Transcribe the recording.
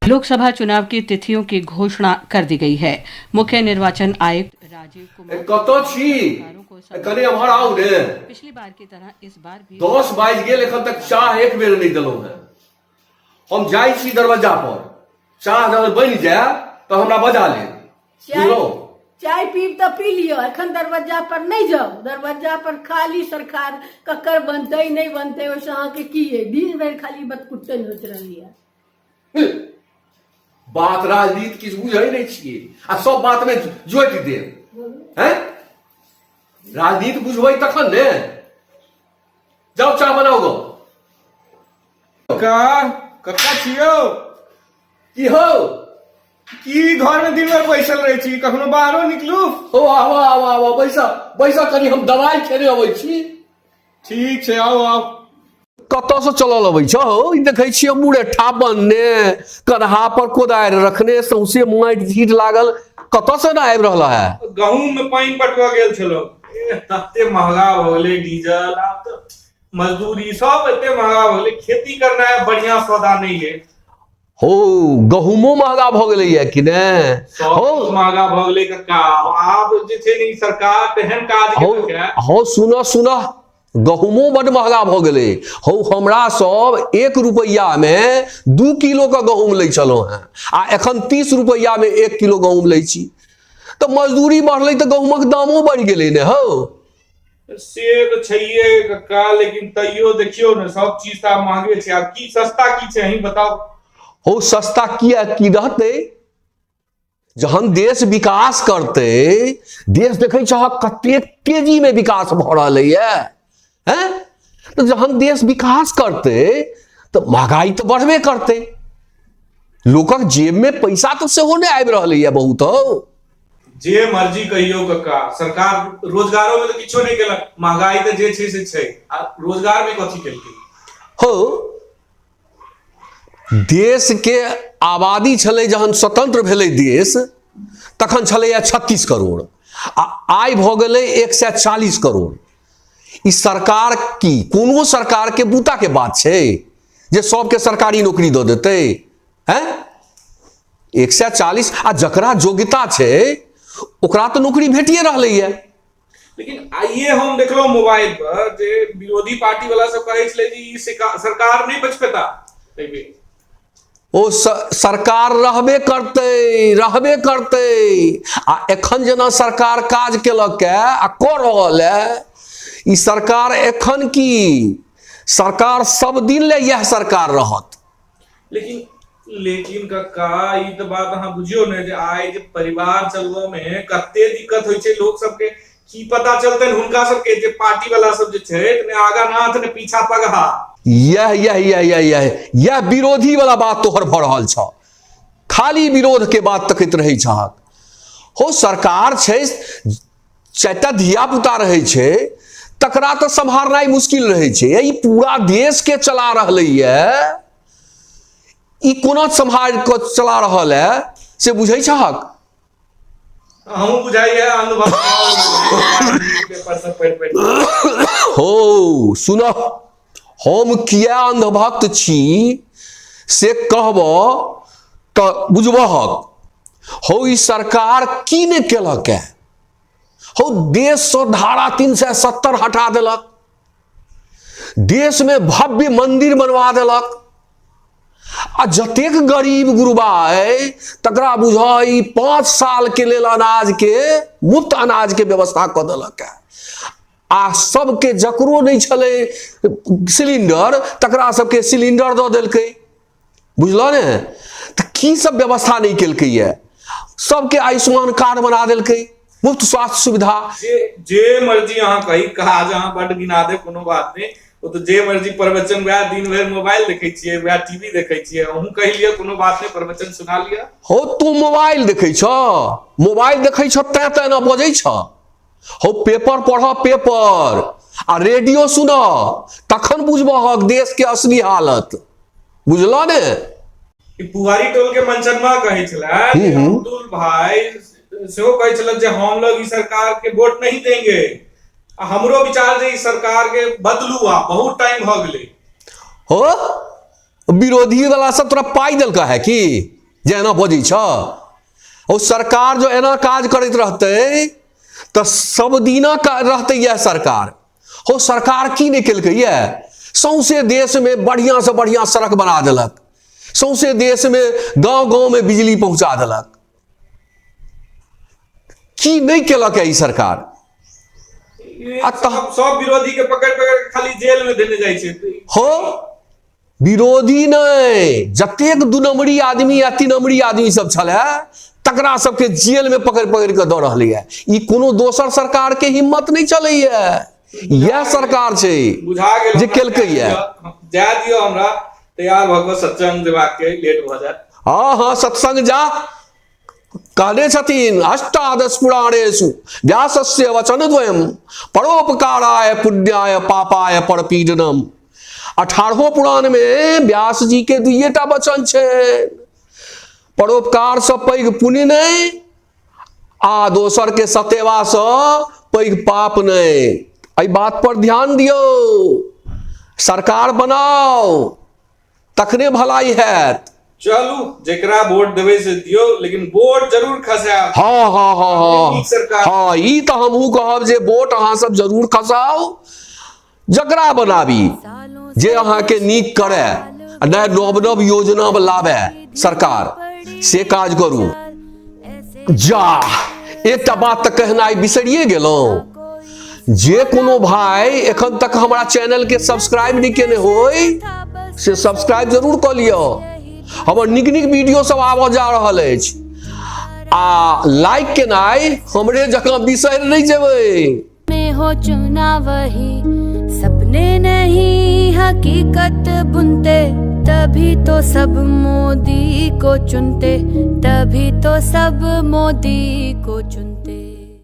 लोकसभा चुनाव की तिथियों की घोषणा कर दी गई है। मुख्य निर्वाचन आयुक्त राजीव कुमार पिछली बार की तरह इस बार भी 10 बाज गेल एखन तक चाह एक बेर नहीं दिलौं हैं। हम जाई छी दरवाजा पर, चाह जब बन जाए तो हमरा बजा ले। चाय पीब तो पी लियो, एखन दरवाजा पर नहीं जाओ। दरवाजा पर खाली सरकार ककर बनते नहीं बनते वैसे अहाँ के की है, दिन भर खाली बतकुट्टे नोच रही है। बात राजनीति किछ बुझै नहीं छिए आ सब बात में जोइत दे हैं। राजनीति बुझबै तखन ने। जाओ चाह बनाओ गो। कक्का छियो की हो की घर में दिन भर बैसल रहे छी, कखनो बाहरो निकलू। हो आवा आवा आवा बैसा बैसा, कनी हम दवाई खेने अबै छी। ठीक छै, आओ आओ। कतौ से चलल अबै छ हो? ई देखै छियै मुड़े ठाबन ने, कन्हा पर कोदारि रखने, सौंसे माटि झीट लागल। कतौ से ना आबि रहल है? गहूम में पानी पटवा गेल छलो। तते महंगा भ गेलै डीजल, आब तो मजदूरी सब एते महंगा भ गेलै, खेती करना है बढ़िया सौदा नहीं है। हो गहूमो महंगा भ गेलै है कि ने? हो महंगा भ गेलै कक्का। आब जे छै ने सरकार तेहन काज केलकै। हो सुनो सुनो, गहूमो बड़ महंगा भ गेलै। हो हमरा सब 1 रुपैया में 2 किलो का गहूम लै छलो हैं, आ एखन 30 रुपैया में 1 किलो गहूम लै छी। तो मजदूरी बढ़लै तो गहूमक दामो बढ़ गेलै ने। हो से तो छैहे कक्का, लेकिन तैयो देखियो ने सब चीज तो महंगे छै। आब की सस्ता की छै अहीं बताओ। हो सस्ता किया की रहते? जहन देश विकास करते, देश देखे छह कते तेजी में विकास भ रहल है। तो जहन देश विकास करते तो महंगाई तो बढ़बे करते, लोकक जेब में पैसा तो सेहो नहीं आबि रहल है बहुत। हो जे मर्जी कहियो कक्का, सरकार रोजगारों में तो किछो नहीं केलक। महंगाई तो जे छै से छै, आ रोजगार में कथी केलकै? हो देश के आबादी छलै जहन स्वतंत्र भेलै देश, तखन छलै 36 करोड़, आ आइ भ गेलै 140 करोड़। ई सरकार की कोनो सरकार के बूता के बात छै जे सबके सरकारी नौकरी दऽ देतै हैं? 140, आ जकरा योग्यता छै ओकरा तो नौकरी भेटिए रहलै है। लेकिन आइए हम देखलो मोबाइल पर जे विरोधी पार्टी वाला सब कहै छलै जे ई सरकार नहीं बच पेता। ओ सरकार रहबे करते आ एखन जेना सरकार काज केलक है आ कर रहल है, ई सरकार एखन की सरकार सब दिन ले यह सरकार रहत। लेकिन कक्का ई तो बात अहाँ बुझियो ने जे आइ जे परिवार चलबो में कते दिक्कत होय छै लोग सबके। की पता चलतै हुनका सबके जे पार्टी वाला सब जे छै ने आगा नाथ ने पीछा पगहा। यह विरोधी वाला बात तोहर भ रहल छ, खाली विरोध के बात तकैत रहे छ। हो सरकार छै, 4टा धिया पुता रहे छै, तकरा तो संभालनाइ मुश्किल रहे छै। ई पूरा देश के चला रहलै है, ई कोना संभाल के चला रहल है से बुझै छहक? हम बुझाइए अनुभव पेपर सब पढ़। हो सुनो, हम किया अंधभक्त छी से कहब तो बुझबहक। हो ई सरकार की ने केलक है? हो देश से धारा 370 हटा देलक, देश में भव्य मंदिर बनवा देलक, आ जतेक गरीब गुरबा है तकरा बुझाई 5 साल के लेल अनाज के, मुफ्त अनाज के व्यवस्था कऽ देलक है। आ सबके जकरो नहीं छले सिलेंडर, तकरा सबके सिलेंडर दऽ देलकै। बुझलो ने? तो की सब व्यवस्था नहीं केलकै है? सबके आयुष्मान कार्ड बना देलकै, मुफ्त स्वास्थ्य सुविधा। जे मर्जी अहाँ कही कहा जहाँ बड गिना दे, कोनो बात नहीं। वो तो जे मर्जी प्रवचन, वह दिन भर मोबाइल देखे छिए, वह टीवी देखे छिए, अहूँ कह लिया कोनो बात नहीं, प्रवचन सुना लिया। हो तू मोबाइल देखे छ, मोबाइल देखे छ तै ना बजै छ। हो पेपर पढ़, पेपर आ रेडियो सुनो, तखन बुझबहक देश के असली हालत। बुझलो ने? पुहारी टोल के मनचनमा कहे छला अब्दुल भाई सेहो कहे छला जे हम लोग इस सरकार के वोट नहीं देंगे। हमरो विचार जे इस सरकार के बदलू, आ बहुत टाइम भ गेलै। हो विरोधी वाला सब तोरा पाई देलका है कि? जे एना बजै छ। और सरकार जो एना काज करैत रहतै तो सब दिना का रहतै यह सरकार। हो सरकार की नहीं केलकै यह, सौंसे देश में बढ़िया से बढ़िया सड़क बना देलक, सौंसे देश में गांव गांव में बिजली पहुंचा देलक। की नहीं केलक है ई सरकार। सब विरोधी के पकड़ पकड़ के खाली जेल में देने जाय छै। हो विरोधी नहीं, जतेक 2 नंबरी आदमी या 3 नंबरी आदमी सब छले तकरा सबके जेल में पकड़ पकड़ के दऽ रहलै है। ई कोनो दोसर सरकार के हिम्मत नहीं चलै है, यह सरकार छै बुझा गेल जे केलकै है। जा दियो हमरा तैयार भऽ कऽ सत्संग देबाक के, लेट भऽ जात। हाँ हाँ सत्संग जा, कहने छथिन अष्टादश पुराणेषु व्यासस्य वचनद्वयम् परोपकाराय पुण्याय पापाय परपीडनम। 18वें पुराण में व्यास जी के 2टा वचन छै, परोपकार से पैघ पुण्य नहीं आ दोसर के सतेवा से पैघ पाप नहीं। एहि बात पर ध्यान दियो, सरकार बनाओ तखने भलाई हैत। चलू जेकरा वोट देवे से दियो, लेकिन वोट जरूर खसायब। हाँ हाँ हाँ हाँ सरकार हाँ, ई तो हमहू कहब जे वोट अहाँ सब जरूर खसाओ, जकरा बनाबी जे अहाँ के नीक करे, नए नव नव योजना लावे सरकार, से काज करू। जा एकटा बात तो कहनाइ बिसरिए गेलहुं, जे कोनो भाई एखन तक हमारा चैनल के सब्सक्राइब नहीं केने होय से सब्सक्राइब जरूर कर लियो। हमर निक निक वीडियो सब आबऽ जा रहल अछि, आ लाइक केनाइ हमरे जकाँ बिसर नहीं जेबै। में हो चुना वही सपने नहीं हकीकत बुनते, तभी तो सब मोदी को चुनते, तभी तो सब मोदी को चुनते।